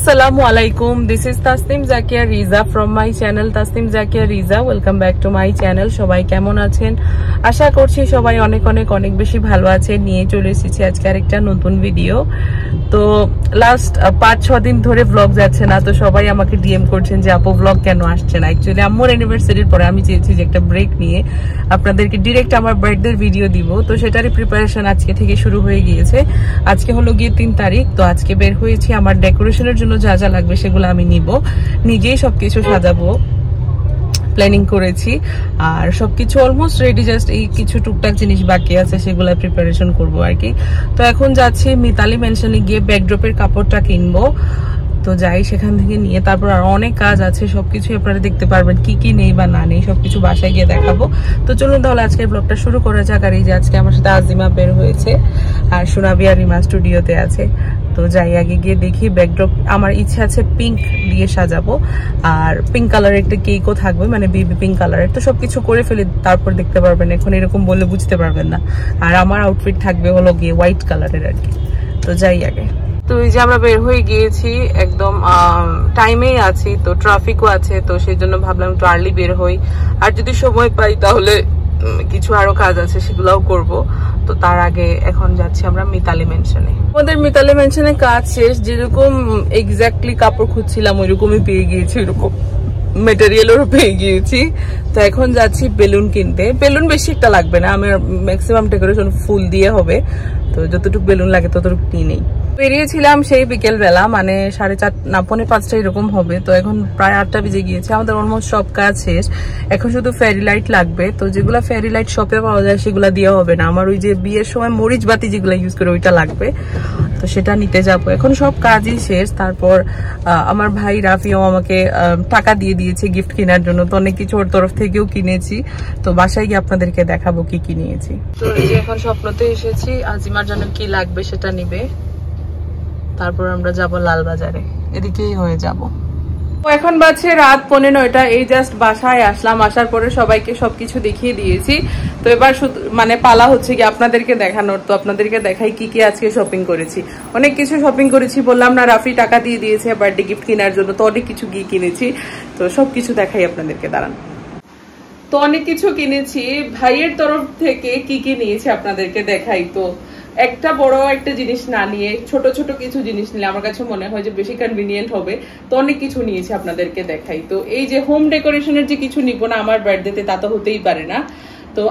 Assalamu alaikum. This is Tasnim Zakia Riza from my channel Tasnim Zakia Riza. Welcome back to my channel. সবাই কেমন আছেন? আশা করছি সবাই অনেক অনেক অনেক বেশি ভালো আছেন। নিয়ে চলে এসেছি আজকে আরেকটা নতুন ভিডিও। তো লাস্ট 5-6 দিন ধরে ব্লগ যাচ্ছে না, তো সবাই আমাকে ডিএম করছেন যে আপু ব্লগ কেন আসছে না। অ্যাকচুয়ালি আম্মুর অ্যানিভার্সারির পরে আমি চেয়েছি যে একটা ব্রেক নিয়ে আপনাদেরকে ডিরেক্ট আমার বার্থডের ভিডিও দিব। তো সেটারই প্রিপারেশন আজকে থেকে শুরু হয়ে গিয়েছে। আজকে হলো গিয়ে 3 তারিখ। তো আজকে বের হয়েছি আমার ডেকোরেশনের জন্য যা যা লাগবে সেগুলো আমি নিব, নিজেই সবকিছু সাজাবো প্ল্যানিং করেছি। আর সবকিছু অলমোস্ট রেডি, জাস্ট এই কিছু টুকটাক জিনিস বাকি আছে, সেগুলো প্রিপারেশন করবো আর কি। তো এখন যাচ্ছি মিতালি মেনশনে গিয়ে ব্যাকড্রপের কাপড়টা কিনবো। তো যাই সেখান থেকে নিয়ে, তারপর আর অনেক কাজ আছে, সবকিছু আপনারা দেখতে পারবেন কি কি নেই বা না নেই, সবকিছু বাসায় গিয়ে দেখাবো। তো চলুন তাহলে আজকের ব্লগটা শুরু করা যাক। আর এই যে আজকে আমার সাথে আজিমা বের হয়েছে আর সোনাবি আর রিমা স্টুডিওতে আছে। তো যাই আগে গিয়ে দেখি ব্যাকড্রপ। আমার ইচ্ছা আছে পিঙ্ক দিয়ে সাজাবো, আর পিঙ্ক কালারের একটা কেকও থাকবে, মানে বেবি পিঙ্ক কালারের। তো সবকিছু করে ফেলে তারপর দেখতে পারবেন, এখন এরকম বললে বুঝতে পারবেন না। আর আমার আউটফিট থাকবে হলো গিয়ে হোয়াইট কালারের আর কি। তো যাই আগে। তো এই যে আমরা বের হয়ে গিয়েছি, একদম টাইমেই আছি, তো ট্রাফিকও আছে, তো সেই জন্য ভাবলাম একটু আর্লি বের হই। আর যদি সময় পাই তাহলে কিছু আরো কাজ আছে সেগুলোও করব। তো তার আগে এখন যাচ্ছি আমরা মিতালি মেনশনে। আমাদের মিতালি মেনশনে কাজ শেষ, যেরকম এক্স্যাক্টলি কাপড় খুঁজছিলাম ওইরকমই পেয়ে গিয়েছি, ওইরকম মেটেরিয়ালও পেয়ে গিয়েছি। তো এখন যাচ্ছি বেলুন কিনতে। বেলুন বেশি একটা লাগবে না, আমার ম্যাক্সিমাম ডেকোরেশন ফুল দিয়ে হবে, তো যতটুকু বেলুন লাগে ততটুকু কিনেই। বেরিয়েছিলাম সেই বিকেল বেলা, মানে 4:30 না 4:45 এরকম হবে। তো এখন প্রায় 8টা বেজে গিয়েছে, আমাদের অলমোস্ট সব কাজ শেষ। এখন শুধু ফেরি লাইট লাগবে। তো যেগুলা ফেরি লাইট শপে পাওয়া যায় সেগুলা দিয়ে হবে না, আমার ওই যে বিয়ের সময় মরিচ বাতি যেগুলা ইউজ করে ওইটা লাগবে, তো সেটা নিতে যাবো। এখন সব কাজই শেষ। তারপর আমার ভাই রাফিও আমাকে টাকা দিয়ে দিয়েছে গিফট কেনার জন্য, তো অনেক কিছু ওর তরফ থেকেও কিনেছি। তো বাসায় গিয়ে আপনাদেরকে দেখাবো কি কি নিয়েছি। তো এই যে এখন স্বপ্নতে এসেছি, আজিমার জন্য কি লাগবে সেটা নিবে, তারপর আমরা যাব লালবাজারে, এদিকেই হয়ে যাব। এখন বাজছে রাত 9:15। এই জাস্ট বাসায় আসলাম, আসার পরে সবাইকে সবকিছু দেখিয়ে দিয়েছি। তো এবার শুধু মানে পালা হচ্ছে কি আপনাদেরকে দেখানোর। তো আপনাদেরকে দেখাই কি কি আজকে শপিং করেছি। অনেক কিছু শপিং করেছি, বললাম না রাফি টাকা দিয়ে দিয়েছে বার্থডে গিফট কেনার জন্য, তো অনেক কিছু গিয়ে কিনেছি। তো সবকিছু দেখাই আপনাদেরকে, দাঁড়ান। তো অনেক কিছু কিনেছি, ভাইয়ের তরফ থেকে কি কি নিয়েছি আপনাদেরকে দেখাই। তো একটা বড় একটা জিনিস না নিয়ে ছোট ছোট কিছু জিনিস নিলে আমার কাছে মনে হয় যে বেশি কনভিনিয়েন্ট হবে। তো অনেক কিছু নিয়েছি আপনাদেরকে দেখাই। তো এই যে হোম ডেকোরেশনের যে কিছু নিব না আমার বার্থডেতে, তা তো হতেই পারে না। তো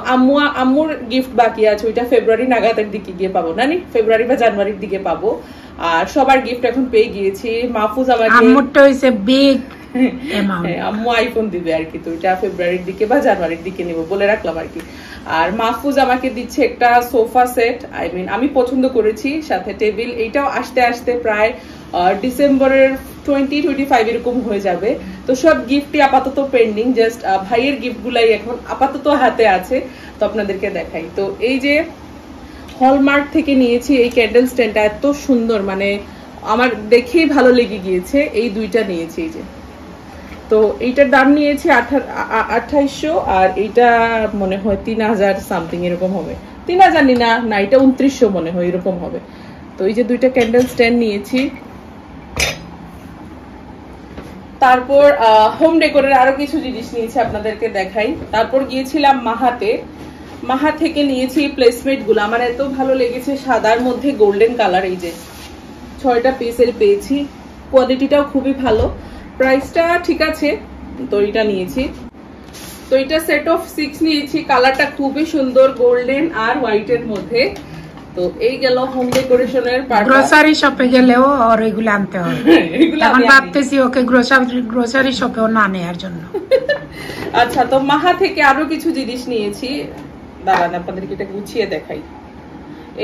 আম্মুর গিফট বাকি আছে, ওইটা ফেব্রুয়ারি নাগাদের দিকে গিয়ে পাবো, না ফেব্রুয়ারি বা জানুয়ারির দিকে পাবো। আর সবার গিফট এখন পেয়ে গিয়েছি। মাহফুজ আমাকে আম্মু আইফোন দিবে আর কি, তো এটা ফেব্রুয়ারির দিকে বা জানুয়ারির দিকে নিব বলে রাখলাম আর কি। আর মাহফুজ আমাকে দিচ্ছে একটা সোফা সেট, আমি পছন্দ করেছি, সাথে টেবিল। এইটাও আসতে আসতে প্রায় ডিসেম্বরের 20-25 এরকম হয়ে যাবে। তো সব গিফটই আপাতত পেন্ডিং, জাস্ট ভাইয়ের গিফট গুলাই এখন আপাতত হাতে আছে। তো আপনাদেরকে দেখাই। তো এই যে হলমার্ক থেকে নিয়েছি এই ক্যান্ডেল স্ট্যান্ডটা, এত সুন্দর, মানে আমার দেখেই ভালো লেগে গিয়েছে। এই দুইটা নিয়েছি, এই যে। তো এইটার দাম নিয়েছি 2800, আর এইটা মনে হয় 3000 সামথিং এরকম হবে। 3000 না, এটা 2900 মনে হয় এরকম হবে। তো এই যে দুইটা ক্যান্ডেল স্ট্যান্ড নিয়েছি। তারপর হোম ডেকোরের আরো কিছু জিনিস নিয়েছি, আপনাদেরকে দেখাই। তারপর গিয়েছিলাম মাহা থেকে নিয়েছি প্লেসমেট গুলো, আমার এত ভালো লেগেছে, সাদার মধ্যে গোল্ডেন কালার। এই যে 6টা পিসের পেয়েছি, কোয়ালিটিটাও খুবই ভালো, প্রাইসটা ঠিক আছে। তো এটা নিয়েছি। তো এটা সেট অফ 6 নিয়েছি, কালারটা খুবই সুন্দর, গোল্ডেন আর হোয়াইটের মধ্যে। তো এই গেল হোম ডেকোরেশনের পার্ট। গ্রোসারি শপে গেলেও আর এগুলো আনতে হবে, এখন ভাবতেছি ওকে গ্রোসারি শপেও না নেওয়ার জন্য। আচ্ছা, তো মাহা থেকে আরো কিছু জিনিস নিয়েছি, দাঁড়ান আপনাদেরকে এটা গুছিয়ে দেখাই।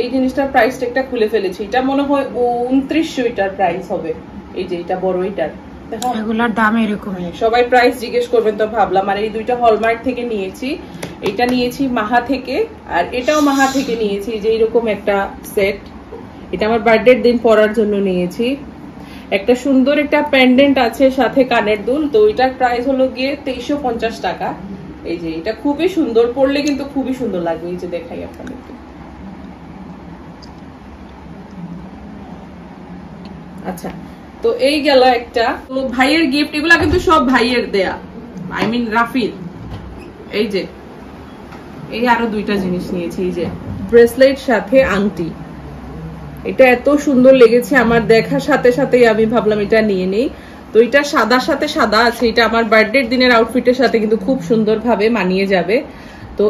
এই জিনিসটার প্রাইসটা একটা খুলে ফেলেছি, এটা মনে হয় 2900 এটার প্রাইস হবে। এই যে এটা বড়, এটার এগুলোর দাম এরকম, সবাই প্রাইস জিজ্ঞেস করবেন, তো ভাবলাম। আর এই দুইটা হলমার্ক থেকে নিয়েছি, এটা নিয়েছি মাহা থেকে, আর এটাও মাহা থেকে নিয়েছি, যে এরকম একটা সেট। এটা আমার বার্থডের দিন পরার জন্য নিয়েছি। একটা সুন্দর একটা পেন্ডেন্ট আছে, সাথে কানের দুল। তো এটার প্রাইস হলো গিয়ে 2350 টাকা। এই যে এটা খুবই সুন্দর, পরলে কিন্তু খুবই সুন্দর লাগবে। এই যে দেখাই আপনাদেরকে। আচ্ছা, তো তো এই গেল একটা। তো ভাইয়ের গিফট, এগুলা কিন্তু সব ভাইয়ের দেয়া, আই মিন রাফির। এই যে এই আরো দুইটা জিনিস নিয়েছি, এই যে ব্রেসলেট সাথে আংটি। এটা এত সুন্দর লেগেছে আমার, দেখার সাথে সাথেই আমি ভাবলাম এটা নিয়ে নেই। তো এটা সাদার সাথে সাদা আছে, এটা আমার বার্থডে দিনের আউটফিটের সাথে কিন্তু খুব সুন্দর ভাবে মানিয়ে যাবে। তো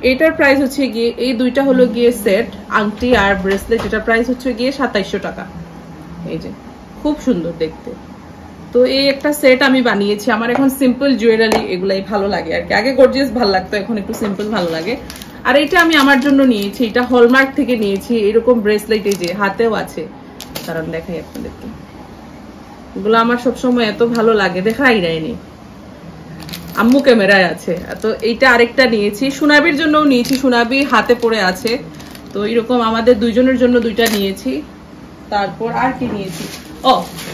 এইটার প্রাইস হচ্ছে গিয়ে, এই দুইটা হলো গিয়ে সেট, আংটি আর ব্রেসলেট, এটার প্রাইস হচ্ছে গিয়ে 2700 টাকা। এই যে খুব সুন্দর দেখতে। তো এই একটা সেট আমি বানিয়েছি। আমার এখন সিম্পল জুয়েলারি এগুলাই ভালো লাগে আর কি, আগে গর্জিয়াস ভালো লাগতো, এখন একটু সিম্পল ভালো লাগে। আর এটা আমি আমার জন্য নিয়েছি, এটা হলমার্ক থেকে নিয়েছি, এরকম ব্রেসলেট, এই যে হাতেও আছে, কারণ দেখাই আপনাদেরকে, এগুলো আমার সবসময় এত ভালো লাগে, দেখাই যায়নি, আম্মু ক্যামেরায় আছে। তো এইটা আরেকটা নিয়েছি, সুনাবির জন্যও নিয়েছি, সুনাবি হাতে পড়ে আছে। তো এরকম আমাদের দুইজনের জন্য দুইটা নিয়েছি। তারপর আর কি নিয়েছি,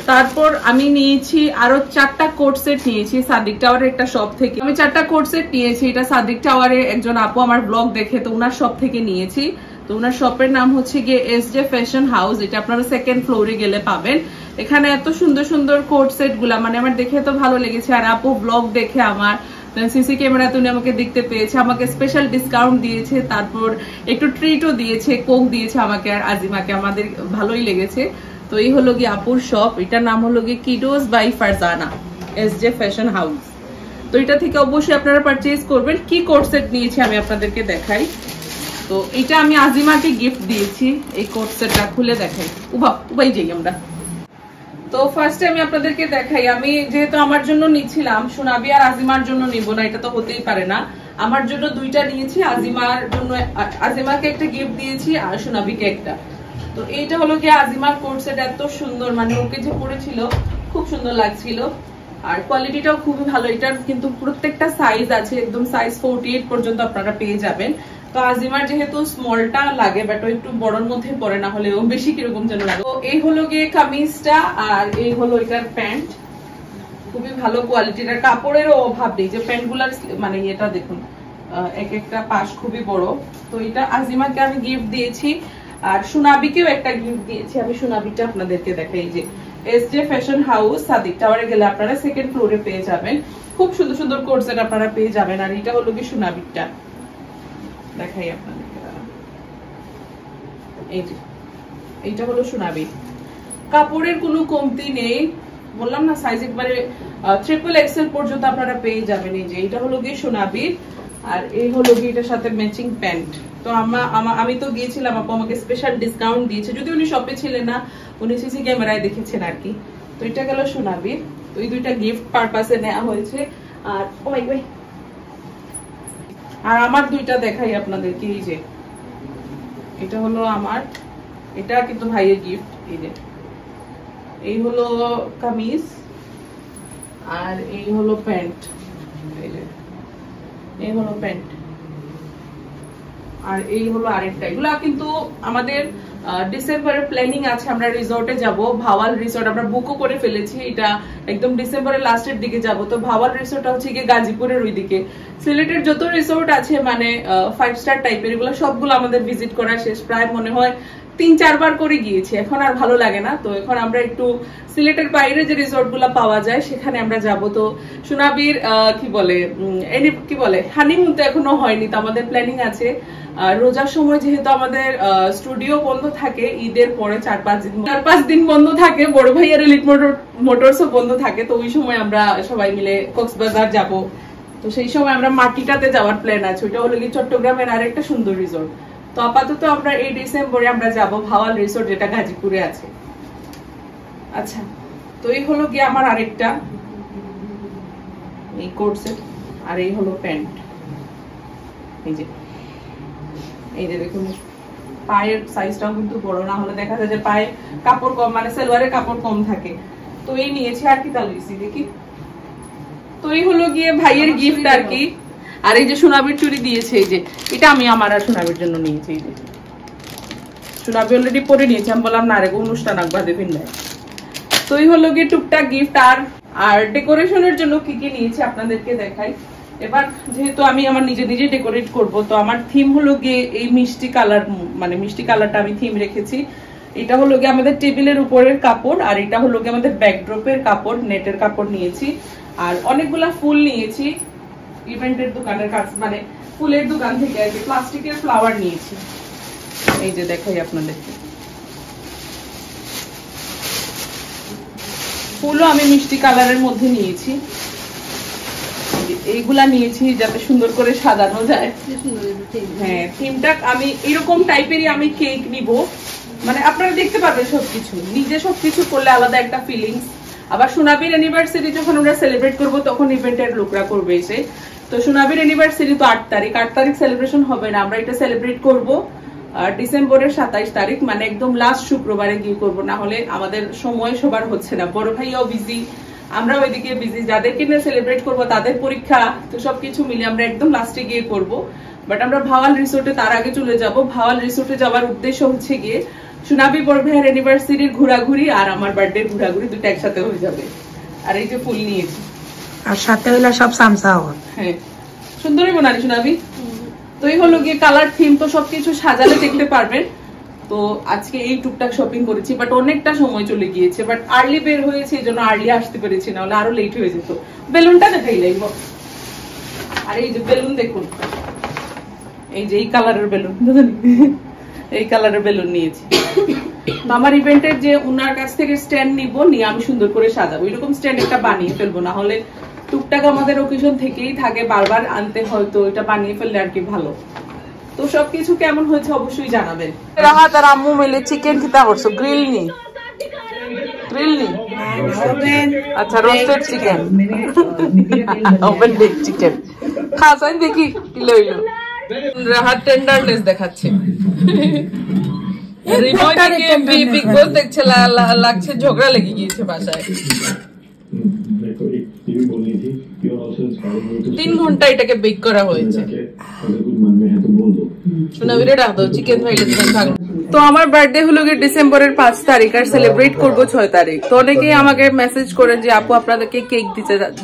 তারপর আমি নিয়েছি আরো 4টা কোট সেট নিয়েছি সাদিক টাওয়ারের একটা শপ থেকে। আমি 4টা কোট সেট নিয়েছি, এটা সাদিক টাওয়ারে একজন আপু আমার ব্লগ দেখে, তো ওনার শপ থেকে নিয়েছি। তো ওনার শপের নাম হচ্ছে গিয়ে এসজে ফ্যাশন হাউস, এটা আপনারা 2nd ফ্লোরে গেলে পাবেন। এখানে এত সুন্দর সুন্দর কোট সেট গুলা, মানে আমার দেখে এত ভালো লেগেছে। আর আপু ব্লগ দেখে আমার সিসি ক্যামেরাতে উনি আমাকে দেখতে পেয়েছে, আমাকে স্পেশাল ডিসকাউন্ট দিয়েছে, তারপর একটু ট্রিটও দিয়েছে, কোক দিয়েছে আমাকে আর আজিমাকে, আমাদের ভালোই লেগেছে। তো এই হলো গিয়ে আপুর শপ, এটার নাম হলো গিয়ে kiddos by Farzana, SJ fashion house. তো এটা থেকে অবশ্যই আপনারা পারচেজ করবেন। কি কোট সেট নিয়েছি আমি আপনাদেরকে দেখাই। তো এটা আমি আজিমাকে গিফট দিয়েছি, এই কোট সেটটা খুলে দেখাই, উবাই যাই আমরা। তো ফার্স্টে আমি আপনাদেরকে দেখাই, আমি যেহেতু আমার জন্য নিচ্ছিলাম, সুনাবি আর আজিমার জন্য নিব না, এটা তো হতেই পারে না। আমার জন্য দুইটা নিয়েছি, আজিমার জন্য, আজিমাকে একটা গিফট দিয়েছি আর সুনাবিকে একটা। তো এইটা হলো কি আজিমার কোট সেট, এত সুন্দর, মানে ওকে যে পরেছিল খুব সুন্দর লাগছিল, আর কোয়ালিটিটাও খুবই ভালো। এটার কিন্তু প্রত্যেকটা সাইজ আছে, একদম সাইজ 48 পর্যন্ত আপনারা পেয়ে যাবেন। তো আজিমার যেহেতু স্মলটা লাগে, বাট ও একটু বড়র মধ্যে পরে, না হলে ও বেশি কিরকম যেন লাগে। তো এই হলো গিয়ে কামিজটা, আর এই হলো এটার প্যান্ট, খুবই ভালো কোয়ালিটির, আর কাপড়েরও অভাব নেই। যে প্যান্ট গুলার মানে এটা দেখুন, এক একটা পাশ খুবই বড়। তো এটা আজিমাকে আমি গিফট দিয়েছি, আর সুনাবিকেও একটা গিফট দিয়েছি। আমি সুনাবিটা আপনাদেরকে দেখাই, যে এসজে ফ্যাশন হাউস সাদিক টাওয়ারে গেলে আপনারা 2nd ফ্লোরে পেয়ে যাবেন, খুব সুন্দর সুন্দর কোট সেট আপনারা পেয়ে যাবেন। আর এটা হলো কি সুনাবিটা দেখাই আপনাদেরকে, এই যে এইটা হলো সুনাবি, কাপড়ের কোনো কমতি নেই, বললাম না সাইজ একবারে XXL পর্যন্ত আপনারা পেয়ে যাবেন। এই যে এটা হলো গিয়ে সুনাবি, আর এই হলো গিয়ে এটার সাথে ম্যাচিং প্যান্ট। তো আমি তো গিয়েছিলাম, আপু আমাকে স্পেশাল ডিসকাউন্ট দিয়েছে, যদি উনি শপে ছিলেন না, উনি সিসি ক্যামেরায় দেখেছেন আর কি। তো এটা গেল সুনাবি। তো এই দুইটা গিফট পারপাসে নেওয়া হয়েছে। আর আর আমার দুইটা দেখাই আপনাদেরকে, এই যে এটা হলো আমার, এটা কিন্তু ভাইয়ের গিফট। এই যে এই হলো কামিজ, আর এই হলো প্যান্ট, এই যে এই হলো প্যান্ট, আর এই হলো আরেকটা। এগুলা কিন্তু আমাদের ডিসেম্বরের প্ল্যানিং আছে, আমরা রিসোর্টে যাব, ভাওয়াল রিসোর্ট আমরা বুকও করে ফেলেছি, এটা একদম ডিসেম্বরের লাস্টের দিকে যাব। তো ভাওয়াল রিসোর্টটা হচ্ছে গিয়ে গাজীপুরের ওইদিকে। সিলেটের যত রিসোর্ট আছে মানে 5 স্টার টাইপের, এগুলো সবগুলো আমাদের ভিজিট করা শেষ, প্রায় মনে হয় 3-4 বার করে গিয়েছি, এখন আর ভালো লাগে না। তো এখন আমরা একটু সিলেটের বাইরে যে রিসোর্ট গুলা পাওয়া যায় সেখানে আমরা যাব। তো সুনাবির কি বলে হানিমুন তো এখনো হয়নি, তো আমাদের প্ল্যানিং আছে রোজার সময়, যেহেতু আমাদের স্টুডিও বন্ধ থাকে, ঈদের পরে 4-5 দিন বন্ধ থাকে, বড় ভাইয়ার এলিট মোটরসও বন্ধ থাকে। তো ওই সময় আমরা সবাই মিলে কক্সবাজার যাব। তো সেই সময় আমরা মাটিটাতে যাওয়ার প্ল্যান আছে, ওইটা হলো কি চট্টগ্রামের আরেকটা সুন্দর রিসোর্ট। তো আপাতত আমরা এই ডিসেম্বরে আমরা যাব ভাওয়াল রিসোর্ট, যেটা গাজীপুরে আছে। আচ্ছা, তো এই হলো গিয়ে আমার আরেকটা এই কোট সেট, আর এই হলো প্যান্ট। এই যে দেখুন, পায়ের সাইজটাও কিন্তু বড়, না হলে দেখা যায় যে পায়ে কাপড় কম, মানে সালোয়ারের কাপড় কম থাকে। তো এই নিয়েছি, আর কি তালুইছি দেখি। তো এই হলো গিয়ে ভাইয়ের গিফট আর কি। আর এই যে সুনাবির চুড়ি দিয়েছে, এই যে এটা আমি আমার আর সুনাবির জন্য নিয়েছি। এই যে সুনাবি অলরেডি পরে নিয়েছি, আমি বললাম না রে অনুষ্ঠান আকবার দেবেন না। তো এই হলো গিয়ে টুকটাক গিফট। আর ডেকোরেশনের জন্য কি কি নিয়েছি আপনাদেরকে দেখাই। এবার যেহেতু আমি আমার নিজে ডেকোরেট করব, তো আমার থিম হলো গিয়ে এই মিষ্টি কালার, মানে মিষ্টি কালারটা আমি থিম রেখেছি। এটা হলো গিয়ে আমাদের টেবিলের উপরের কাপড়, আর এটা হলো গিয়ে আমাদের ব্যাকড্রপের কাপড়, নেটের কাপড় নিয়েছি। আর অনেকগুলা ফুল নিয়েছি ইভেন্টের দোকানের কাছে, মানে ফুলের দোকান থেকে আর কি, প্লাস্টিকের ফ্লাওয়ার নিয়েছি। এই যে দেখাই আপনাদেরকে, ফুলও আমি মিষ্টি কালারের মধ্যে নিয়েছি। এইগুলা নিয়েছি যাতে সুন্দর করে সাজানো যায়। হ্যাঁ, থিমটা আমি এরকম টাইপেরই আমি কেক নিব, মানে আপনারা দেখতে পারবেন সবকিছু, নিজে সবকিছু করলে আলাদা একটা ফিলিংস। আবার সোনাবির অ্যানিভার্সারি যখন আমরা সেলিব্রেট করব তখন ইভেন্টের লোকরা করবে এসে। তো সোনাবির অ্যানিভার্সারি তো 8 তারিখ, 8 তারিখ সেলিব্রেশন হবে না, আমরা এটা সেলিব্রেট করব ডিসেম্বরের 27 তারিখ, মানে একদম লাস্ট শুক্রবারে গিয়ে করবো, না হলে আমাদের সময় সবার হচ্ছে না। বড় ভাইয়াও বিজি, আমরা ওইদিকে বিজি, যাদেরকে নিয়ে সেলিব্রেট করবো তাদের পরীক্ষা, তো সবকিছু মিলে আমরা একদম লাস্টে গিয়ে করব। বাট আমরা ভাওয়াল রিসোর্টে তার আগে চলে যাব। ভাওয়াল রিসোর্টে যাওয়ার উদ্দেশ্য হচ্ছে গিয়ে সোনাবি বড় ভাইয়ের অ্যানিভার্সারির ঘোরাঘুরি আর আমার বার্থডে ঘোরাঘুরি দুটো একসাথে হয়ে যাবে। আর এই যে ফুল নিয়েছি, আর সাথে হইলো সব সামসাও। হ্যাঁ, সুন্দরই বানানি সোনাবি। তো এই হলো গিয়ে কালার থিম, তো সবকিছু সাজালে দেখতে পারবেন। তো আজকে এই টুকটাক শপিং করেছি, বাট অনেকটা সময় চলে গিয়েছে, বাট আর্লি বের হয়েছে, এই জন্য আর্লি আসতে পেরেছি, না হলে আরো লেট হয়ে যেত। বেলুনটা দেখাই লাগব। আর এই যে বেলুন দেখুন, এই যে এই কালারের বেলুন, এই কালারের বেলুন নিয়েছি। আমার ইভেন্টের যে ওনার কাছ থেকে স্ট্যান্ড নিব, নিয়ে আমি সুন্দর করে সাজাবো, এরকম স্ট্যান্ড একটা বানিয়ে ফেলবো, না হলে টুকটাক আমাদের ওকেশন থেকেই থাকে, বারবার আনতে হয়, তো এটা বানিয়ে ফেললে আর কি ভালো। তো সবকিছু কেমন হয়েছে অবশ্যই জানাবেন। রাহাত আর আম্মু মিলে চিকেন কিতা করছো? গ্রিল নি, গ্রিল নি, আচ্ছা roasted chicken, oven bake chicken খাসাই দেখি কি লইলো। রাহাত টেন্ডারনেস দেখাচ্ছে, রিমোটকে বিগ বস দেখছে, লাগছে ঝগড়া লেগে গিয়েছে বাসায়। 3 ঘন্টা এটাকে বেক করা হয়েছে। তো আমার বার্থডে হলো গিয়ে ডিসেম্বরের 5 তারিখ, আর সেলিব্রেট করবো 6 তারিখ। তো অনেকেই আমাকে মেসেজ করেন যে আপু আপনাদেরকে কেক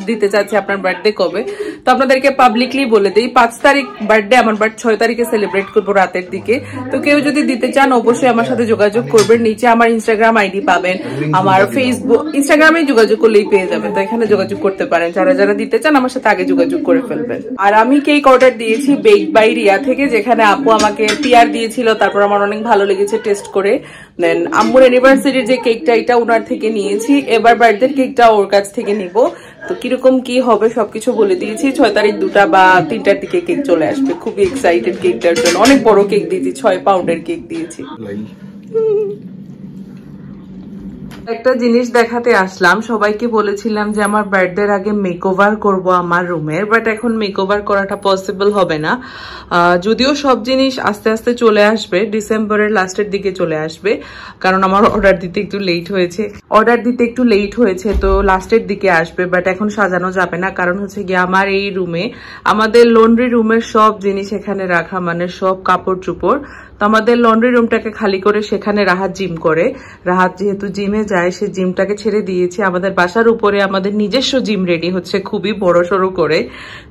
দিতে চাচ্ছি, আপনার বার্থডে কবে? তো আপনাদেরকে পাবলিকলি বলে দিই, 5 তারিখ বার্থডে আমার, বাট 6 তারিখে সেলিব্রেট করবো রাতের দিকে। তো কেউ যদি দিতে চান অবশ্যই আমার সাথে যোগাযোগ করবেন। নিচে আমার ইনস্টাগ্রাম আইডি পাবেন, আমার ফেসবুক, ইনস্টাগ্রামে যোগাযোগ করলেই পেয়ে যাবেন, তো এখানে যোগাযোগ করতে পারেন। যারা যারা দিতে চান আমার সাথে আগে যোগাযোগ করে ফেলবেন। আর আমি কেক অর্ডার দিয়েছি বেক বাই রিয়া থেকে, যেখানে আপু আমাকে পিআর দিয়েছিল, তারপর আমার অনেক ভালো লেগেছে টেস্ট করে। দেন আম্মুর অ্যানিভার্সারির যে কেকটা, এটা ওনার থেকে নিয়েছি, এবার বার্থডের কেকটা ওর কাছ থেকে নিব। তো কিরকম কি হবে সবকিছু বলে দিয়েছি। 6 তারিখ 2টা বা 3টার দিকে কেক চলে আসবে। খুবই এক্সাইটেড কেকটার জন্য, অনেক বড় কেক দিয়েছি, 6 পাউন্ডের কেক দিয়েছি। একটা জিনিস দেখাতে আসলাম, সবাইকে বলেছিলাম যে আমার বার্থডের আগে মেকওভার করব আমার রুমের, বাট এখন মেকওভার করাটা পসিবল হবে না। যদিও সব জিনিস আস্তে আস্তে চলে আসবে, ডিসেম্বরের লাস্টের দিকে চলে আসবে, কারণ আমার অর্ডার দিতে একটু লেট হয়েছে, তো লাস্টের দিকে আসবে। বাট এখন সাজানো যাবে না, কারণ হচ্ছে গিয়ে আমার এই রুমে, আমাদের লন্ড্রি রুমের সব জিনিস এখানে রাখা, মানে সব কাপড় চোপড়। তো আমাদের লন্ড্রি রুমটাকে খালি করে সেখানে রাহাত জিম করে। রাহাত যেহেতু জিমে যায়, সে জিমটাকে ছেড়ে দিয়েছে। আমাদের বাসার উপরে আমাদের নিজস্ব জিম রেডি হচ্ছে, খুবই বড় সড়ো করে।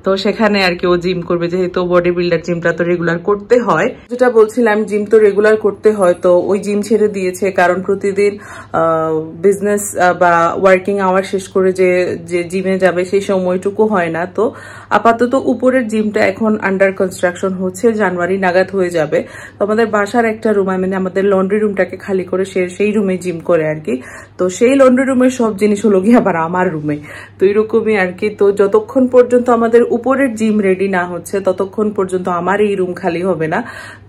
তো সেখানে আর কি ও জিম করবে, যেহেতু বডি বিল্ডার, জিমটা তো রেগুলার করতে হয়। যেটা বলছিলাম, জিম তো রেগুলার করতে হয়, তো ওই জিম ছেড়ে দিয়েছে, কারণ প্রতিদিন বিজনেস বা ওয়ার্কিং আওয়ার শেষ করে যে জিমে যাবে সেই সময়টুকু হয় না। তো আপাতত উপরের জিমটা এখন আন্ডার কনস্ট্রাকশন হচ্ছে, জানুয়ারি নাগাদ হয়ে যাবে। তো আমাদের বাসার একটা রুম, মানে আমাদের লন্ড্রি রুমটাকে খালি করে সেই রুমে জিম করে আর কি। তো সেই লন্ড্রি রুমের সব জিনিস হলো গিয়ে আবার আমার রুমে, তো এরকমই আর কি। তো যতক্ষণ পর্যন্ত আমাদের উপরের জিম রেডি না হচ্ছে, ততক্ষণ পর্যন্ত আমার এই রুম খালি হবে না।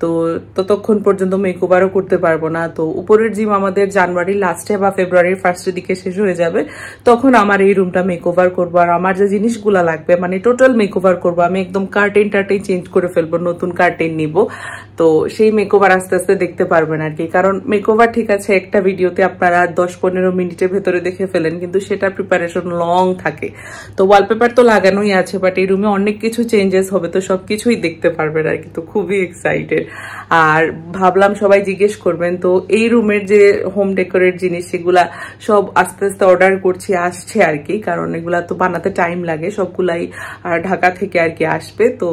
তো ততক্ষণ পর্যন্ত মেকওভারও করতে পারবো না। তো উপরের জিম আমাদের জানুয়ারির লাস্টে বা ফেব্রুয়ারির ফার্স্টের দিকে শেষ হয়ে যাবে, তখন আমার এই রুমটা মেকওভার করবো। আর আমার যে জিনিসগুলো লাগবে, মানে টোটাল মেকওভার করবো আমি, একদম কার্টেন চেঞ্জ করে ফেলবো, নতুন কার্টেন নিব। তো সেই মেকওভার আস্তে আস্তে দেখতে পারবেন আর কি। কারণ মেকওভার ঠিক আছে একটা ভিডিওতে আপনারা 10-15 মিনিটের ভেতরে দেখে ফেলেন, কিন্তু সেটা প্রিপারেশন লং থাকে। তো ওয়ালপেপার তো লাগানোই আছে, বাট এই রুমে অনেক কিছু চেঞ্জেস হবে, তো সবকিছুই দেখতে পারবেন আর কি। তো খুবই এক্সাইটেড। আর ভাবলাম সবাই জিজ্ঞেস করবেন, তো এই রুমের যে হোম ডেকোরেট জিনিস, সেগুলা সব আস্তে আস্তে অর্ডার করছি, আসছে আর কি। কারণ এগুলা তো বানাতে টাইম লাগে, সবগুলাই ঢাকা থেকে আর কি আসবে। তো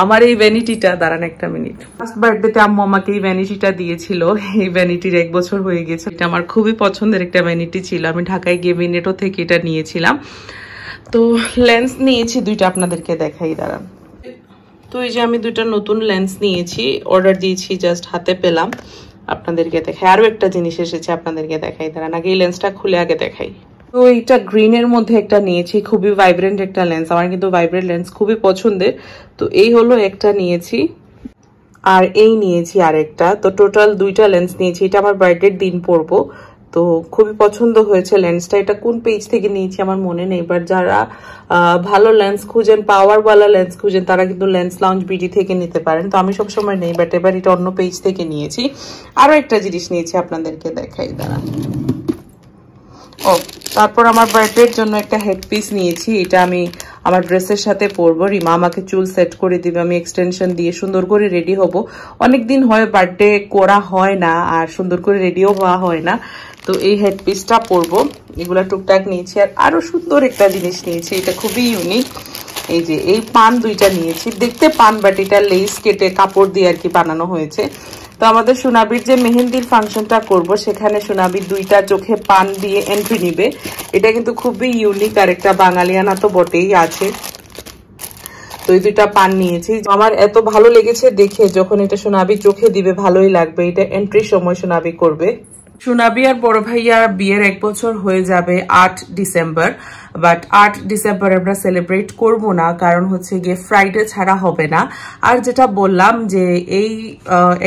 আমার এই ভ্যানিটিটা, দাঁড়ান একটা মিনিট, ফার্স্ট বার্থডেতে আম্মু আম্মু আমাকে এই ভ্যানিটিটা দিয়েছিল। এই ভ্যানিটির 1 বছর হয়ে গেছে। এটা আমার খুবই পছন্দের একটা ভ্যানিটি ছিল। আমি ঢাকায় গিয়ে ভিনেটো থেকে এটা নিয়েছিলাম। তো লেন্স নিয়েছি 2টা, আপনাদেরকে দেখাই দাঁড়ান। তো এই যে আমি 2টা নতুন লেন্স নিয়েছি, অর্ডার দিয়েছি, জাস্ট হাতে পেলাম। আপনাদেরকে দেখাই। আরো একটা জিনিস এসেছে, আপনাদেরকে দেখাই দাঁড়ান। আগে এই লেন্সটা খুলে আগে দেখাই। তো এইটা গ্রিনের মধ্যে একটা নিয়েছি, খুবই ভাইব্রেন্ট একটা লেন্স। আমার কিন্তু ভাইব্রেন্ট লেন্স খুবই পছন্দের। তো এই হলো একটা নিয়েছি, আর এই নিয়েছি আরেকটা। তো টোটাল 2টা লেন্স নিয়েছি। এটা আমার বার্থডের দিন পরবো, তো খুবই পছন্দ হয়েছে লেন্সটা। এটা কোন পেজ থেকে নিয়েছি আমার মনে নেই, বাট যারা ভালো লেন্স খুঁজেন, পাওয়ারওয়ালা লেন্স খুঁজেন, তারা কিন্তু লেন্স লাউঞ্জ বিডি থেকে নিতে পারেন। তো আমি সবসময় নেই, বাট এবার এটা অন্য পেজ থেকে নিয়েছি। আরো একটা জিনিস নিয়েছি, আপনাদেরকে দেখাই দাঁড়ান। ও তারপর আমার বার্থডের জন্য একটা হেডপিস নিয়েছি। এটা আমি আমার ড্রেসের সাথে পরবো। রিমা আমাকে চুল সেট করে দিবে, আমি এক্সটেনশন দিয়ে সুন্দর করে রেডি হব। অনেকদিন হয় বার্থডে করা হয় না, আর সুন্দর করে রেডিও হওয়া হয় না। তো এই হেডপিসটা পরবো। এগুলা টুকটাক নিয়েছি। আর আরো সুন্দর একটা জিনিস নিয়েছি, এটা খুবই ইউনিক। এই যে এই পান 2টা নিয়েছি। দেখতে পান, বাট এটা লেস কেটে কাপড় দিয়ে আর কি বানানো হয়েছে। তো আমাদের সোনাবির যে মেহেন্দির ফাংশনটা করব, সেখানে সোনাবির 2টা চোখে পান দিয়ে এন্ট্রি নিবে। এটা কিন্তু খুবই ইউনিক, আর একটা বাঙালিয়ানা তো বটেই আছে। তো এই 2টা পান নিয়েছি। আমার এত ভালো লেগেছে দেখে, যখন এটা সোনাবি চোখে দিবে ভালোই লাগবে। এটা এন্ট্রির সময় সোনাবি করবে। সোনাবি আর বড় ভাইয়া বিয়ের 1 বছর হয়ে যাবে 8 ডিসেম্বর। বাট 8 ডিসেম্বর আমরা সেলিব্রেট করব না, কারণ হচ্ছে গিয়ে ফ্রাইডে ছাড়া হবে না। আর যেটা বললাম যে এই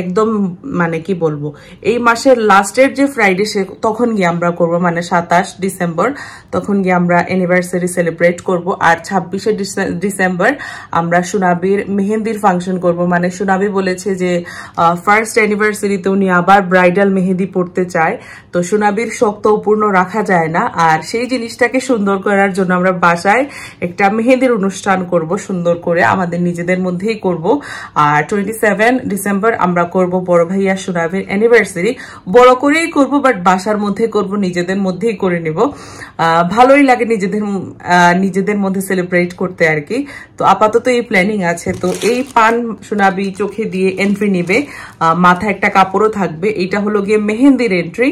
একদম মানে কি বলবো, এই মাসের লাস্টের যে ফ্রাইডে তখন গিয়ে আমরা করব, মানে 27 ডিসেম্বর তখন গিয়ে আমরা অ্যানিভার্সারি সেলিব্রেট করব। আর 26 ডিসেম্বর আমরা সোনাবির মেহেন্দির ফাংশন করব। মানে সোনাবি বলেছে যে ফার্স্ট অ্যানিভার্সারিতে উনি আবার ব্রাইডাল মেহেন্দি পড়তে চায়। তো সোনাবির শখ তো অপূর্ণ রাখা যায় না, আর সেই জিনিসটাকে সুন্দর করার জন্য আমরা বাসায় একটা মেহেন্দির অনুষ্ঠান করব, সুন্দর করে আমাদের নিজেদের মধ্যেই করব। আর 27 ডিসেম্বর আমরা করব বড় ভাইয়া সোনাবির অ্যানিভার্সারি। বড় করেই করব, বাট বাসার মধ্যে করব, নিজেদের মধ্যেই করে নেব। ভালোই লাগে নিজেদের মধ্যে সেলিব্রেট করতে আর কি। তো আপাতত এই প্ল্যানিং আছে। তো এই পান সোনাবি চোখে দিয়ে এন্ট্রি নিবে, মাথায় একটা কাপড়ও থাকবে। এটা হলো গিয়ে মেহেন্দির এন্ট্রি,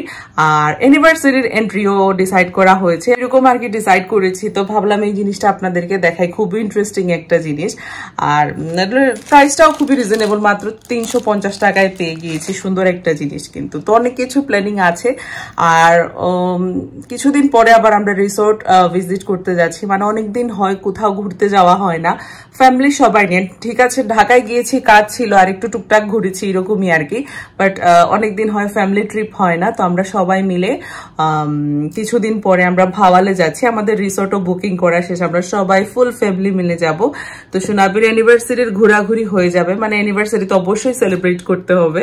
আর অ্যানিভার্সারির এন্ট্রিও ডিসাইড করা হয়েছে। এরকম আর কি ডিসাইড করেছি। তো ভাবলাম এই জিনিসটা আপনাদেরকে দেখাই, খুবই ইন্টারেস্টিং একটা জিনিস। আর প্রাইসটাও খুবই রিজনেবল, মাত্র 350 টাকায় পেয়ে গিয়েছি। সুন্দর একটা জিনিস কিন্তু। তো অনেক কিছু প্ল্যানিং আছে। আর কিছুদিন পরে আবার আমরা রিসোর্ট ভিজিট করতে যাচ্ছি। মানে অনেকদিন হয় কোথাও ঘুরতে যাওয়া হয় না, ফ্যামিলি সবাই নিয়ে। ঠিক আছে, ঢাকায় গিয়েছি, কাজ ছিল, আর একটু টুকটাক ঘুরেছি, এরকমই আর কি। বাট অনেকদিন হয় ফ্যামিলি ট্রিপ হয় না। তো আমরা সবাই মিলে কিছুদিন পরে আমরা ভাওয়ালে যাচ্ছি। আমাদের রিসোর্টও বুকিং করা শেষ, আমরা সবাই ফুল ফ্যামিলি মিলে যাব। তো সোনাবির অ্যানিভার্সারির ঘোরাঘুরি হয়ে যাবে। মানে অ্যানিভার্সারি তো অবশ্যই সেলিব্রেট করতে হবে।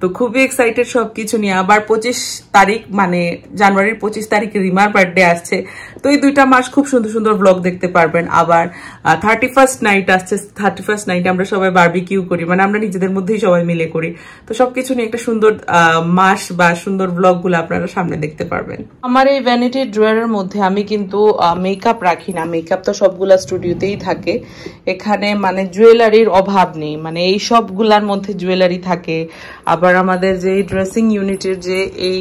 তো খুবই এক্সাইটেড সবকিছু নিয়ে। আবার 25 তারিখ মানে জানুয়ারির 25 তারিখে রিমার বার্থডে আসছে। তো এই 2টা মাস খুব সুন্দর সুন্দর ব্লগ দেখতে পারবেন। আবার 31st নাইট আসছে। 31st নাইটে আমরা সবাই বারবিকিউ করি, মানে আমরা নিজেদের মধ্যেই সবাই মিলে করি। তো সবকিছু নিয়ে একটা সুন্দর মাস বা সুন্দর ব্লগ গুলো আপনারা সামনে দেখতে পারবেন। আমার এই ভ্যানিটি ড্রয়ারের মধ্যে আমি কিন্তু মেকআপ রাখি না। মেকআপ তো সবগুলা স্টুডিওতেই থাকে। এখানে মানে জুয়েলারির অভাব নেই, মানে এই সবগুলার মধ্যে জুয়েলারি থাকে। আবার আমাদের যে ড্রেসিং ইউনিটের যে এই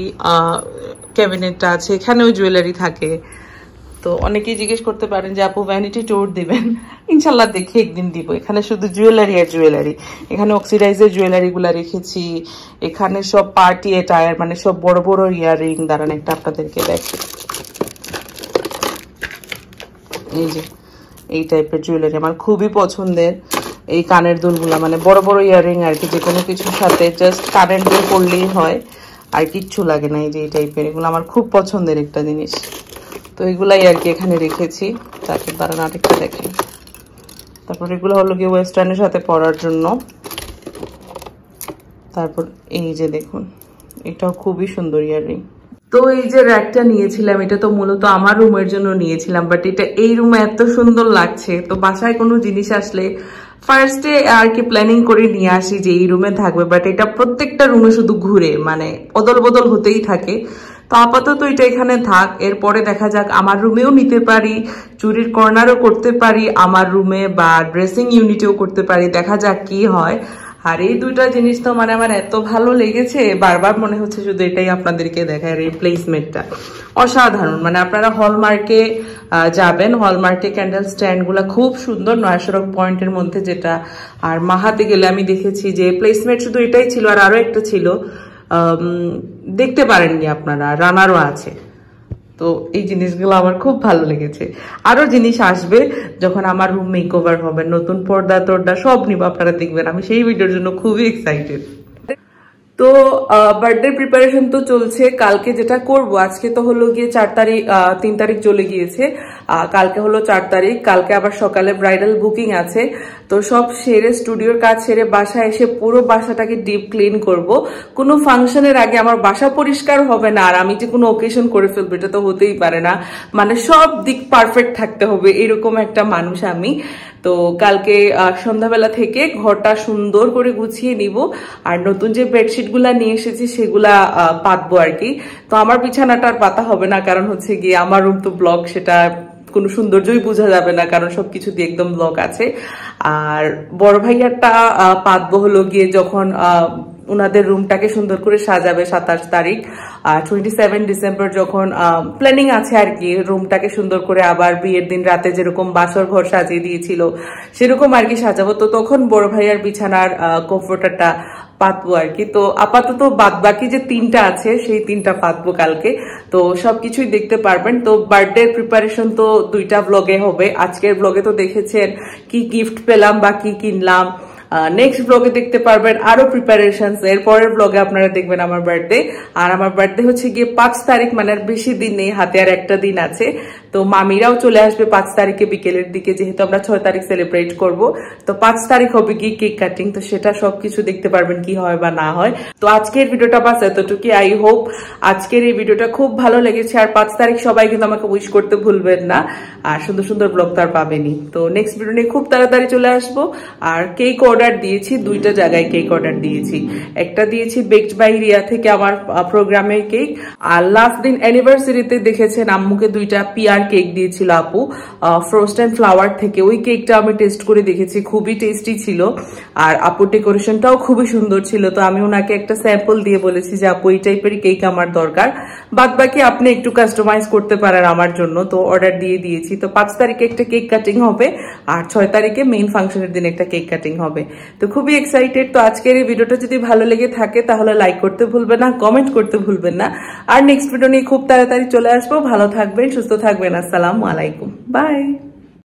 ক্যাবিনেটটা আছে, এখানেও জুয়েলারি থাকে। তো অনেকেই জিজ্ঞেস করতে পারেন যে আপু ভ্যানিটি ট্যুর দিবেন। ইনশাল্লাহ দেখে একদিন দিব। এখানে শুধু জুয়েলারি আর জুয়েলারি। এখানে অক্সিডাইজের জুয়েলারি গুলা রেখেছি। এখানে সব পার্টি এটায়ার, মানে সব বড় বড় ইয়াররিং। দাঁড়ান একটা আপনাদেরকে দেখি। এই যে এই টাইপের জুয়েলারি আমার খুবই পছন্দের। এই কানের দুলগুলা মানে বড় বড় ইয়াররিং আর কি, যে কোনো কিছুর সাথে জাস্ট কানের দুল পরলেই হয়, আর কিচ্ছু লাগে না। এই যে এই টাইপের, এগুলো আমার খুব পছন্দের একটা জিনিস। তো এগুলাই আর কি এখানে রেখেছি। তারপর দাঁড়ান আরেকটা দেখেন। তারপর এগুলো হলো গিয়ে ওয়েস্টার্নের সাথে পরার জন্য। তারপর এই যে দেখুন, এটাও খুবই সুন্দর ইয়াররিং। তো এই যে র্যাকটা নিয়েছিলাম, এটা তো মূলত আমার রুমের জন্য নিয়েছিলাম, বাট এটা এই রুমে এত সুন্দর লাগছে। তো বাসায় কোনো জিনিস আসলে ফার্স্টে আর কি প্ল্যানিং করে নিয়ে আসি যে এই রুমে থাকবে, বাট এটা প্রত্যেকটা রুমে শুধু ঘুরে, মানে অদল বদল হতেই থাকে। তো আপাতত এটা এখানে থাক, এরপরে দেখা যাক। আমার রুমেও নিতে পারি, চুরির কর্নারও করতে পারি, আমার রুমে বা ড্রেসিং ইউনিটেও করতে পারি, দেখা যাক কি হয়। আর এই দুইটা জিনিস তো মানে আমার এত ভালো লেগেছে, বারবার মনে হচ্ছে শুধু এটাই আপনাদেরকে দেখায়। আর এই প্লেসমেন্টটা অসাধারণ, মানে আপনারা হলমার্কে যাবেন, হলমার্কে ক্যান্ডেল স্ট্যান্ড গুলা খুব সুন্দর, নয়া সড়ক পয়েন্টের মধ্যে যেটা। আর মাহাতে গেলে আমি দেখেছি যে প্লেসমেন্ট শুধু এটাই ছিল, আর আরো একটা ছিল দেখতে পারেননি আপনারা, রানারও আছে। তো এই জিনিসগুলো আমার খুব ভালো লেগেছে। আরো জিনিস আসবে যখন আমার রুম মেকওভার হবে, নতুন পর্দা টর্দা সব নিব, আপনারা দেখবেন। আমি সেই ভিডিওর জন্য খুবই এক্সাইটেড। তো বার্থডে প্রিপারেশন তো চলছে। কালকে যেটা করব, আজকে তো হলো গিয়ে 4 তারিখ, 3 তারিখ চলে গিয়েছে, কালকে হলো 4 তারিখ। কালকে আবার সকালে ব্রাইডাল বুকিং আছে। তো সব সেরে, স্টুডিওর কাজ সেরে বাসায় এসে পুরো বাসাটাকে ডিপ ক্লিন করব। কোনো ফাংশনের আগে আমার বাসা পরিষ্কার হবে না আর আমি যে কোনো ওকেশন করে ফেলবো, এটা তো হতেই পারে না। মানে সব দিক পারফেক্ট থাকতে হবে, এরকম একটা মানুষ আমি। তো কালকে সন্ধ্যাবেলা থেকে ঘরটা সুন্দর করে গুছিয়ে নিব। আর নতুন যে বেডশিট গুলা নিয়ে এসেছি সেগুলা পাতবো আর কি। তো আমার বিছানাটা আর পাতা হবে না, কারণ হচ্ছে গিয়ে আমার রুম তো ব্লক, সেটা কোনো সৌন্দর্যই বোঝা যাবে না, কারণ সবকিছু দিয়ে একদম ব্লক আছে। আর বড় ভাইয়ারটা পাতবো হলো গিয়ে যখন ওনাদের রুমটাকে সুন্দর করে সাজাবে 27 তারিখ, 27 ডিসেম্বর যখন প্ল্যানিং আছে আর কি, রুমটাকে সুন্দর করে আবার বিয়ের দিন রাতে যেরকম বাসর ঘর সাজিয়ে দিয়েছিল সেরকম আর কি সাজাবো। তো তখন বড় ভাইয়ার বিছানার কমফোর্টারটা পাতবো আর কি। তো আপাতত বাদ বাকি যে 3টা আছে সেই 3টা পাতবো কালকে। তো সবকিছুই দেখতে পারবেন। তো বার্থডে প্রিপারেশন তো 2টা ব্লগে হবে। আজকের ব্লগে তো দেখেছেন কি গিফট পেলাম বা কি কিনলাম, নেক্সট ব্লগে দেখতে পারবেন আরো প্রিপারেশন। এর পরের ব্লগে আপনারা দেখবেন আমার বার্থডে। আর আমার বার্থডে হচ্ছে গিয়ে 5 তারিখ, মানে আর বেশি দিন নেই, হাতে আর একটা দিন আছে। তো মামিরাও চলে আসবে 5 তারিখে বিকেলের দিকে, যেহেতু আমরা 6 তারিখ সেলিব্রেট করব। তো 5 তারিখ হবে কি কেক কাটিং, তো সেটা সবকিছু দেখতে পারবেন কি হয় বা না হয়। তো আজকের ভিডিওটা বাস এতটুকুই। আই হোপ আজকের এই ভিডিওটা খুব ভালো লেগেছে। আর 5 তারিখ সবাই কিন্তু আমাকে উইশ করতে ভুলবেন না, আর সুন্দর সুন্দর ব্লগ তো আর পাবেনি। তো নেক্সট ভিডিও নিয়ে খুব তাড়াতাড়ি চলে আসবো। আর কেক অর্ডার দিয়েছি, 2টা জায়গায় কেক অর্ডার দিয়েছি। একটা দিয়েছি বেকড বাই রিয়া থেকে, আমার প্রোগ্রামের কেক। আর লাস্ট দিন অ্যানিভার্সারিতে দেখেছেন আম্মুকে 2টা পিআর কেক দিয়েছিল আপু, ফ্রোস্ট এন্ড ফ্লাওয়ার থেকে। ওই কেকটা আমি টেস্ট করে দেখেছি, খুবই টেস্টি ছিল। আর আপুর ডেকোরেশনটাও খুবই সুন্দর ছিল। তো আমি ওনাকে একটা স্যাম্পল দিয়ে বলেছি যে আপু এই টাইপের কেক আমার দরকার, বাদ বাকি আপনি একটু কাস্টমাইজ করতে পারেন আমার জন্য। তো অর্ডার দিয়ে দিয়েছি। তো 5 তারিখে একটা কেক কাটিং হবে, আর 6 তারিখে মেইন ফাংশনের দিন একটা কেক কাটিং হবে। তো খুবই এক্সাইটেড। তো আজকের এই ভিডিওটা যদি ভালো লেগে থাকে তাহলে লাইক করতে ভুলবেন না, কমেন্ট করতে ভুলবেন না। আর নেক্সট ভিডিও নিয়ে খুব তাড়াতাড়ি চলে আসবো। ভালো থাকবেন, সুস্থ থাকবেন। আসসালামু আলাইকুম, বাই।